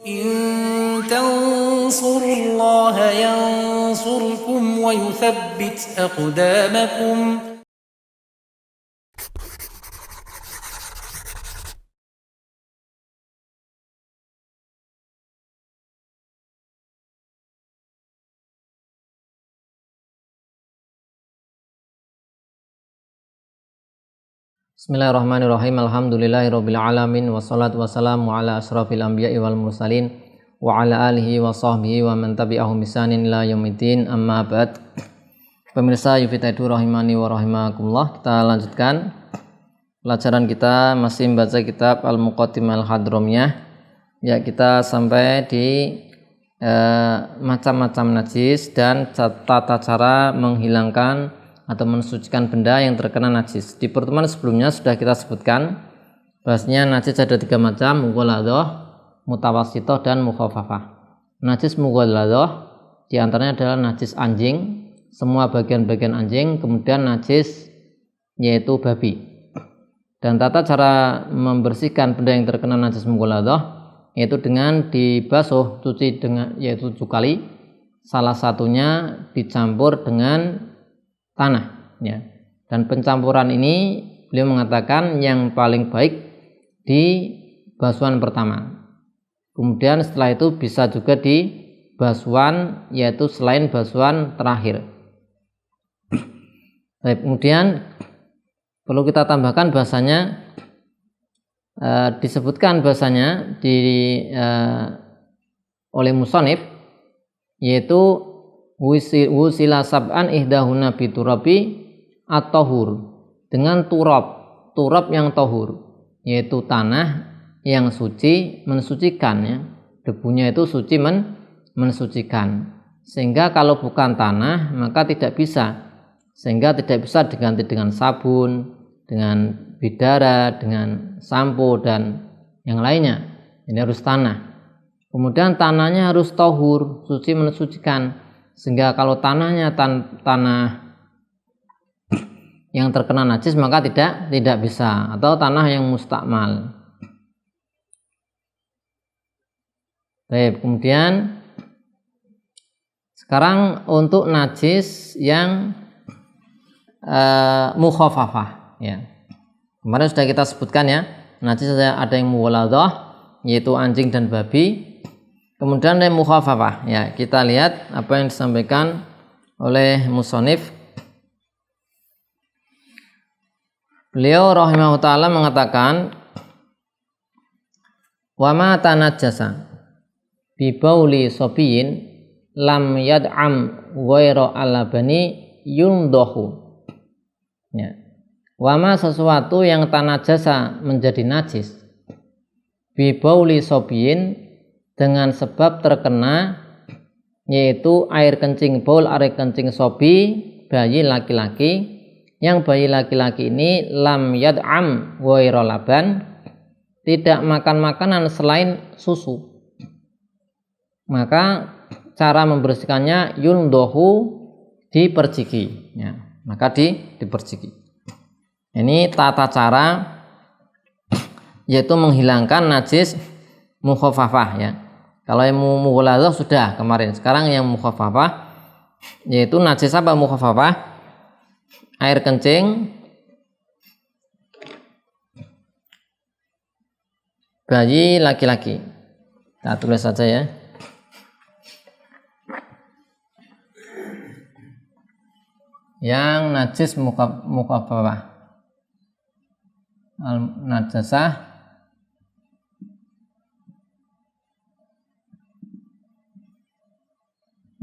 إن تنصروا الله ينصركم ويثبت أقدامكم. Bismillahirrahmanirrahim. Alhamdulillahirabbil alamin wassalatu wassalamu ala asyrafil anbiya'i wal mursalin wa ala alihi wa sahbihi wa man tabi'ahum bisanin ila yaumiddin. Amma ba'd. Pemirsa Yufitaidu rahimani wa rahimakumullah, kita lanjutkan pelajaran kita masih membaca kitab Al-Muqaddimah Al-Hadramiyah. Ya, kita sampai di macam-macam najis dan tata cara menghilangkan atau mensucikan benda yang terkena najis. Di pertemuan sebelumnya sudah kita sebutkan bahasanya najis ada 3 macam, mughalladhah, mutawassithah dan mukhafafah. Najis mughalladhah di antaranya adalah najis anjing, semua bagian-bagian anjing, kemudian najis yaitu babi. Dan tata cara membersihkan benda yang terkena najis mughalladhah yaitu dengan dibasuh, cuci dengan yaitu 7 kali. Salah satunya dicampur dengan tanah, ya. Dan pencampuran ini beliau mengatakan yang paling baik di basuhan pertama. Kemudian setelah itu bisa juga di basuhan yaitu selain basuhan terakhir. Baik, kemudian perlu kita tambahkan bahasanya disebutkan bahasanya oleh musannif yaitu wusila sab'an ihdahuna biturabi at-tahur, dengan turab yang tahur yaitu tanah yang suci mensucikan, ya. Debunya itu suci mensucikan, sehingga kalau bukan tanah maka tidak bisa, sehingga tidak bisa diganti dengan sabun, dengan bidara, dengan sampo dan yang lainnya. Ini harus tanah. Kemudian tanahnya harus tahur, suci mensucikan, sehingga kalau tanahnya tanah yang terkena najis maka tidak bisa, atau tanah yang mustakmal. Baik, kemudian sekarang untuk najis yang mukhafafah, ya. Kemarin sudah kita sebutkan, ya, najis ada yang mughalladhah yaitu anjing dan babi. Kemudian yang mukhafafah, ya, kita lihat apa yang disampaikan oleh musannif. Beliau rahimahullah ta'ala mengatakan, wa ma tanajjasa bi bauli sabiyin lam yad'am ghaira alabani yundahu, ya. Wa ma sesuatu yang tanajjasa menjadi najis bi bauli sabiyin dengan sebab terkena yaitu air kencing baul, air kencing sobi, bayi laki-laki, yang bayi laki-laki ini lam yad'am ghaira laban, tidak makan makanan selain susu, maka cara membersihkannya yundohu, diperciki, ya. Maka diperciki. Ini tata cara yaitu menghilangkan najis mukhafafah, ya. Kalau yang mughalladhah sudah kemarin. Sekarang yang mukhafafah yaitu najis apa mukhafafah? Air kencing, bayi laki-laki. Kita tulis saja, ya. Yang najis mukhafafah, al-najasah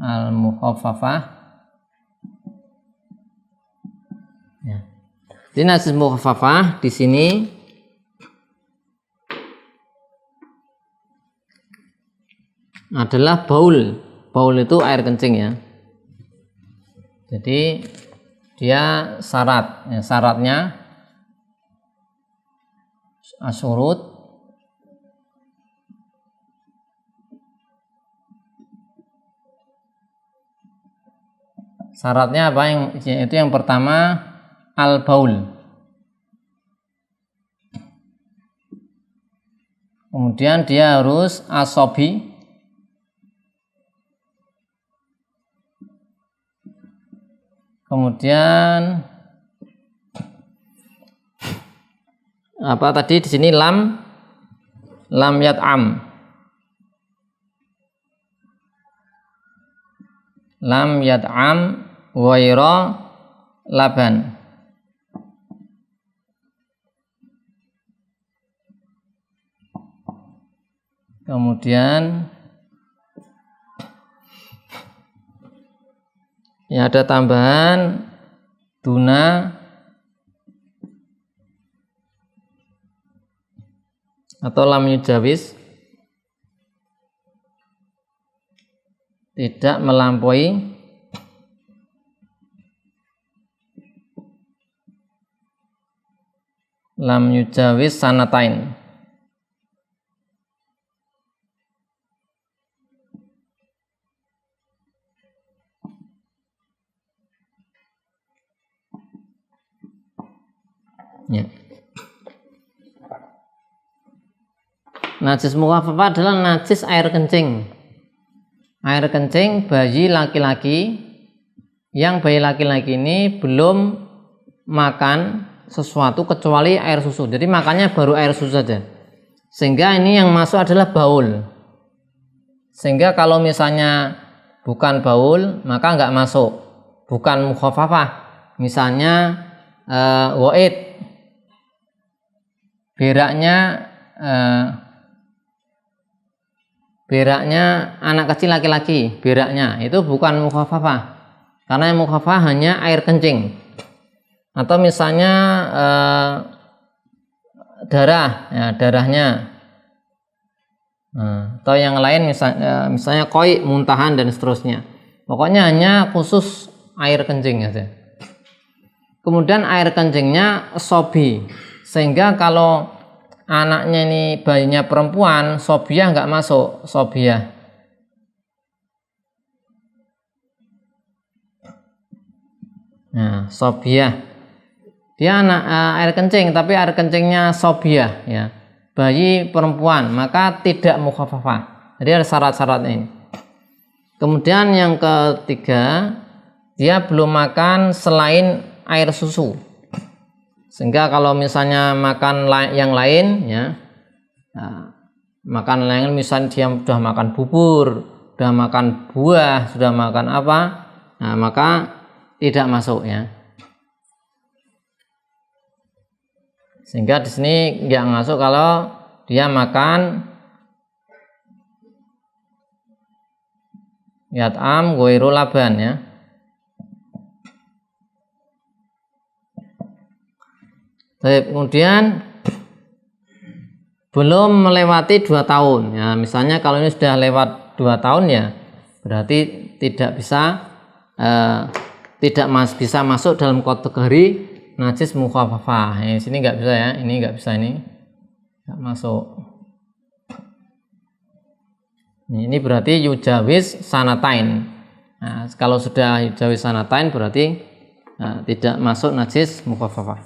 al-mukhaffafah, ya. Jadi najis mukhaffafah di sini adalah baul. Baul itu air kencing, ya. Jadi dia syarat, ya, syaratnya asyurut syaratnya apa? Itu yang pertama al-baul. Kemudian dia harus asobi. Kemudian apa tadi di sini lam yat'am. Lam yat'am ghaira laban. Kemudian ya ada tambahan duna atau lam yujawis, tidak melampaui lam yujawis sanatain. Ya. Najis mukhafafah adalah najis air kencing. Air kencing bayi laki-laki, yang bayi laki-laki ini belum makan sesuatu kecuali air susu. Jadi makannya baru air susu saja. Sehingga ini yang masuk adalah baul. Sehingga kalau misalnya bukan baul maka nggak masuk. Bukan mukhafafah. Misalnya wa'id, beraknya anak kecil laki-laki, beraknya itu bukan mukhafafah, karena yang mukhafafah hanya air kencing. Atau misalnya darah, ya, darahnya, atau yang lain misalnya koi, muntahan dan seterusnya. Pokoknya hanya khusus air kencing saja. Kemudian air kencingnya sobi, sehingga kalau anaknya ini bayinya perempuan, sobiah nggak masuk, sobiah. Nah, sobiah dia anak air kencing, tapi air kencingnya sobiah, ya, bayi perempuan, maka tidak mukhafafah. Jadi ada syarat-syarat ini. Kemudian yang ketiga, dia belum makan selain air susu. Sehingga kalau misalnya makan yang lain, ya, makan lain misalnya dia sudah makan bubur, sudah makan buah, sudah makan apa, nah, maka tidak masuk, ya. Sehingga di sini nggak masuk kalau dia makan yat'am ghairu laban, ya. Kemudian belum melewati 2 tahun, ya. Misalnya kalau ini sudah lewat 2 tahun, ya, berarti tidak bisa bisa masuk dalam kategori najis mukhafafah. Ini sini nggak bisa, ya, ini nggak bisa, ini nggak masuk. Ini berarti yujawis sanatain. Nah, kalau sudah yujawis sanatain berarti tidak masuk najis mukhafafah.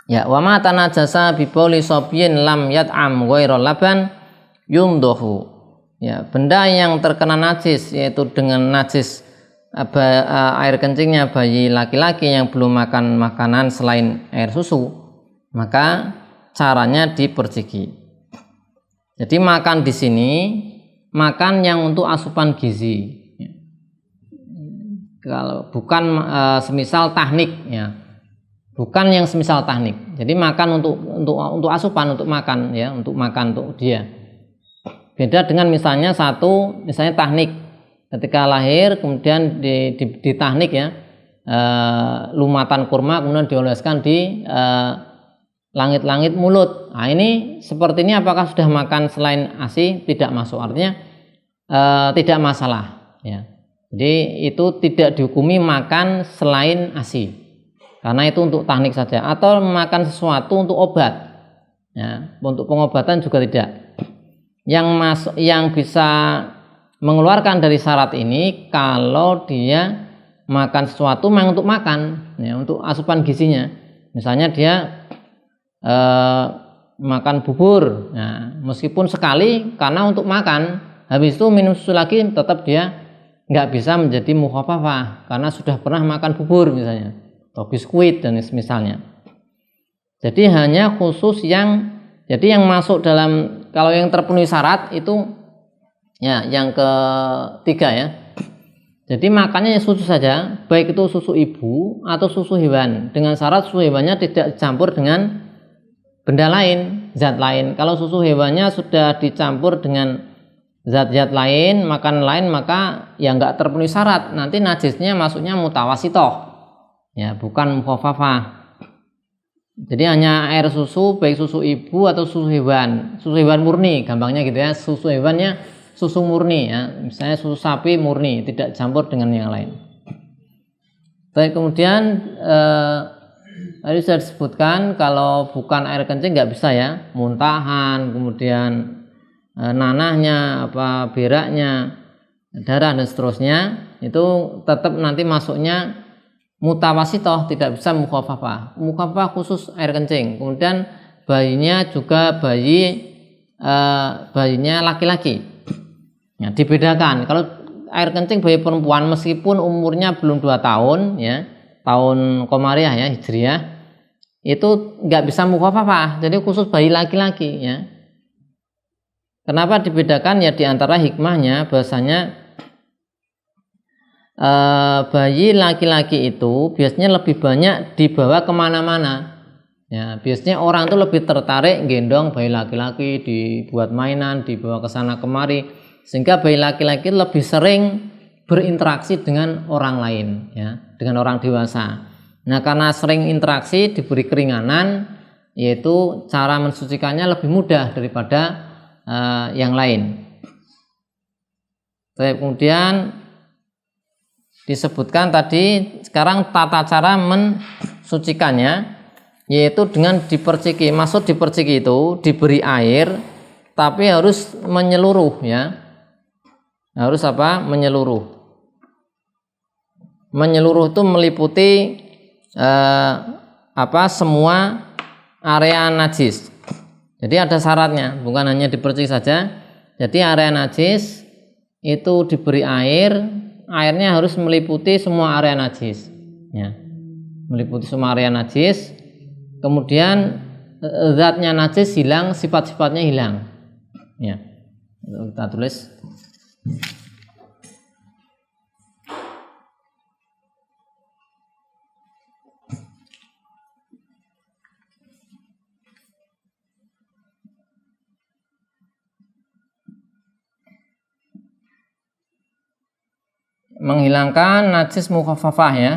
Ya, wa ma tanajasa bi bauli sabyin lam yat'am ghairal laban yumdahu. Ya, benda yang terkena najis yaitu dengan najis air kencingnya bayi laki-laki yang belum makan makanan selain air susu, maka caranya diperciki. Jadi makan di sini makan yang untuk asupan gizi. Kalau bukan semisal tahnik, ya. Bukan yang semisal tahnik. Jadi makan untuk asupan, untuk makan, ya, untuk makan untuk dia. Beda dengan misalnya misalnya tahnik. Ketika lahir kemudian di tahnik, ya, lumatan kurma kemudian dioleskan di langit-langit mulut. Nah, ini seperti ini apakah sudah makan selain ASI? Tidak masuk, artinya tidak masalah, ya. Jadi itu tidak dihukumi makan selain ASI. Karena itu untuk tahnik saja, atau makan sesuatu untuk obat, ya, untuk pengobatan juga tidak. Yang bisa mengeluarkan dari syarat ini kalau dia makan sesuatu memang untuk makan, ya, untuk asupan gizinya. Misalnya dia makan bubur. Nah, meskipun sekali karena untuk makan, habis itu minum susu lagi, tetap dia nggak bisa menjadi mukhafafah karena sudah pernah makan bubur misalnya atau biskuit dan misalnya. Jadi hanya khusus yang masuk dalam, kalau yang terpenuhi syarat itu ya yang ketiga ya. Jadi makannya susu saja, baik itu susu ibu atau susu hewan, dengan syarat susu hewannya tidak dicampur dengan benda lain, zat lain. Kalau susu hewannya sudah dicampur dengan zat-zat lain, makanan lain, maka ya nggak terpenuhi syarat. Nanti najisnya masuknya mutawasitoh, ya bukan mukhafafah. Jadi hanya air susu, baik susu ibu atau susu hewan murni, gampangnya gitu ya. Susu hewannya susu murni ya, misalnya susu sapi murni, tidak campur dengan yang lain. Tapi kemudian tadi sudah disebutkan kalau bukan air kencing nggak bisa ya, muntahan, kemudian nanahnya, beraknya, darah dan seterusnya, itu tetap nanti masuknya mutawasitoh, tidak bisa mukhafafah. Mukhafafah khusus air kencing. Kemudian bayinya juga bayinya laki-laki. Ya, dibedakan. Kalau air kencing bayi perempuan meskipun umurnya belum 2 tahun ya, tahun Komariah ya, Hijriah, itu nggak bisa mukhafafah. Jadi khusus bayi laki-laki ya. Kenapa dibedakan? Ya diantara hikmahnya bahasanya bayi laki-laki itu biasanya lebih banyak dibawa kemana-mana. Ya, biasanya orang itu lebih tertarik gendong bayi laki-laki, dibuat mainan, dibawa ke sana kemari, sehingga bayi laki-laki lebih sering berinteraksi dengan orang lain, ya, dengan orang dewasa. Nah, karena sering interaksi, diberi keringanan, yaitu cara mensucikannya lebih mudah daripada yang lain. Kemudian disebutkan tadi, sekarang tata cara mensucikannya, yaitu dengan diperciki. Maksud diperciki itu diberi air, tapi harus menyeluruh ya. Harus menyeluruh. Menyeluruh itu meliputi semua area najis. Jadi ada syaratnya, bukan hanya dipercik saja. Jadi area najis itu diberi air, airnya harus meliputi semua area najis. Ya. Meliputi semua area najis. Kemudian zatnya najis hilang, sifat-sifatnya hilang. Ya. Kita tulis. Menghilangkan najis mukhafafah ya.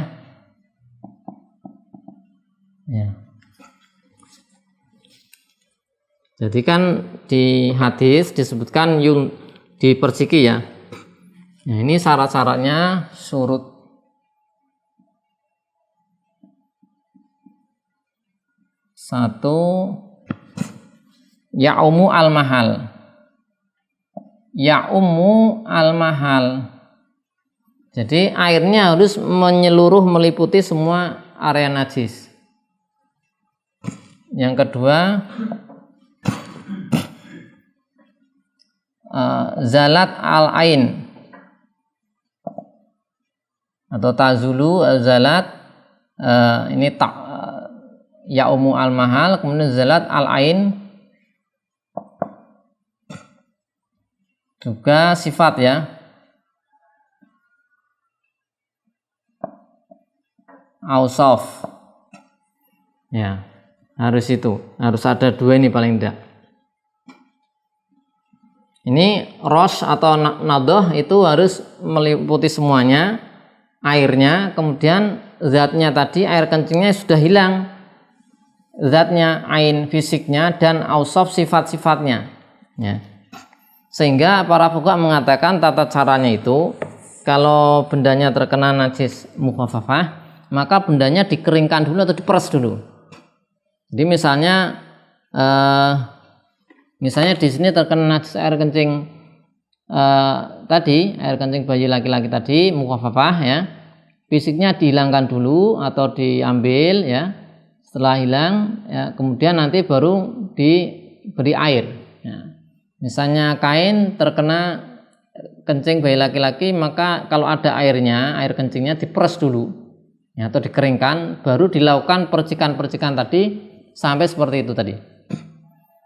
Ya. Jadi kan di hadis disebutkan diperciki ya. Nah, ini syarat-syaratnya surut. Satu, ya'umu al-mahal. Ya'umu al-mahal. Jadi airnya harus menyeluruh meliputi semua area najis. Yang kedua, zalat al-ain atau tazulu zalat, ini ya'umu al-mahal, kemudian zalat al-ain juga sifat ya. Ausaf ya, harus ada 2 ini paling tidak. Ini ros atau nadoh itu harus meliputi semuanya, airnya, kemudian zatnya tadi, air kencingnya sudah hilang, zatnya, ain fisiknya, dan ausaf sifat-sifatnya ya. Sehingga para fuqaha mengatakan tata caranya itu, kalau bendanya terkena najis mukhafafah, maka bendanya dikeringkan dulu atau diperes dulu. Jadi misalnya di sini terkena najis air kencing tadi, air kencing bayi laki-laki tadi mukhafafah ya, fisiknya dihilangkan dulu atau diambil ya, Setelah hilang, ya, kemudian nanti baru diberi air. Ya. Misalnya kain terkena kencing bayi laki-laki, maka kalau ada airnya, air kencingnya diperes dulu, ya, atau dikeringkan, baru dilakukan percikan-percikan tadi sampai seperti itu tadi.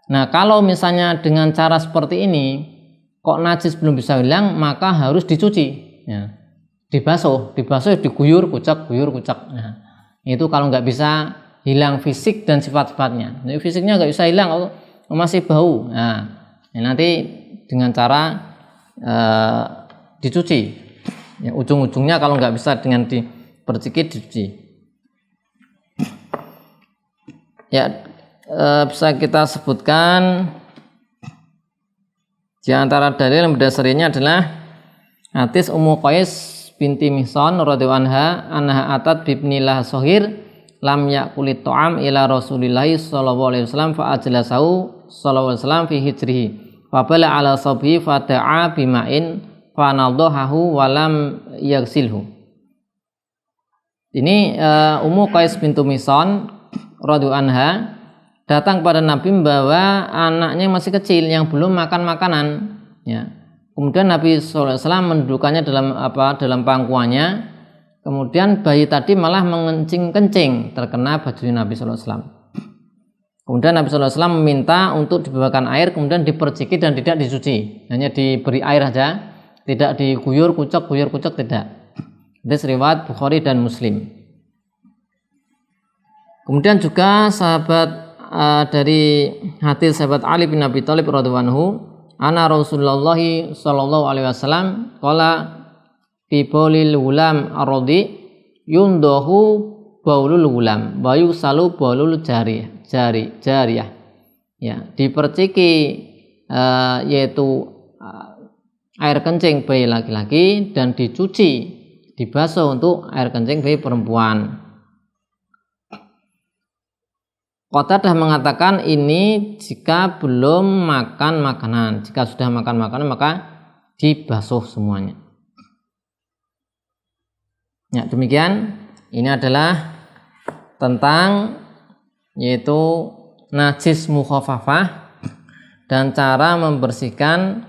Nah, kalau misalnya dengan cara seperti ini kok najis belum bisa hilang, maka harus dicuci, ya. Diguyur kucak. Nah, itu kalau nggak bisa hilang fisik dan sifat-sifatnya. Jadi fisiknya nggak bisa hilang, masih bau. Nah, nanti dengan cara dicuci, ya, ujung-ujungnya kalau nggak bisa dengan diperciki, dicuci. Ya, bisa kita sebutkan di antara dalil yang berdasarinya adalah hadis Ummu Qais binti Mihsan radhiyallahu anha atat bibnilah sohir lam yakulit ta'am ila Rasulillahi sallallahu alaihi wasallam fa ajlasahu sallallahu alaihi wasallam fi hijrihi fa bala ala sabhi fa ta'a bima'in fa nadhahu wa lam yaghsilhu. Ini Ummu Qais bintu Mihsan radhiyallahu anha datang pada Nabi membawa anaknya yang masih kecil yang belum makan makanan, ya. Kemudian Nabi sallallahu alaihi wasallam mendudukkannya dalam pangkuannya. Kemudian bayi tadi malah mengencing-kencing terkena baju Nabi sallallahu alaihi wasallam. Kemudian Nabi sallallahu alaihi wasallam meminta untuk dibawakan air, kemudian diperciki dan tidak dicuci, hanya diberi air saja, tidak diguyur kucek tidak. Hadis riwayat Bukhari dan Muslim. Kemudian juga dari hadis sahabat Ali bin Abi Thalib radhiyallahu anhu, ana Rasulullah sallallahu alaihi wasallam qala fi baulil gulam ardi yundahu baulul gulam wa yusalu baulul jariyah. Ya, diperciki yaitu air kencing bayi laki-laki dan dicuci, dibasuh untuk air kencing bayi perempuan. Qatadah mengatakan ini jika belum makan makanan. Jika sudah makan makanan maka dibasuh semuanya. Ya, demikian. Ini adalah tentang yaitu najis mukhafafah dan cara membersihkan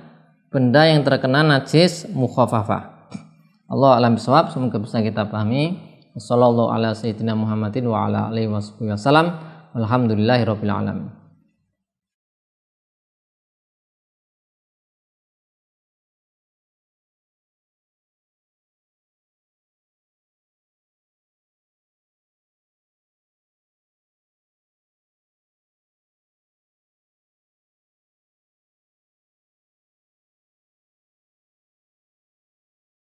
benda yang terkena najis mukhafafah. Allah a'lam bishawab. Semoga bisa kita pahami. Wassallallahu ala sayyidina Muhammadin wa ala alihi wasallam. Alhamdulillahirabbil alamin.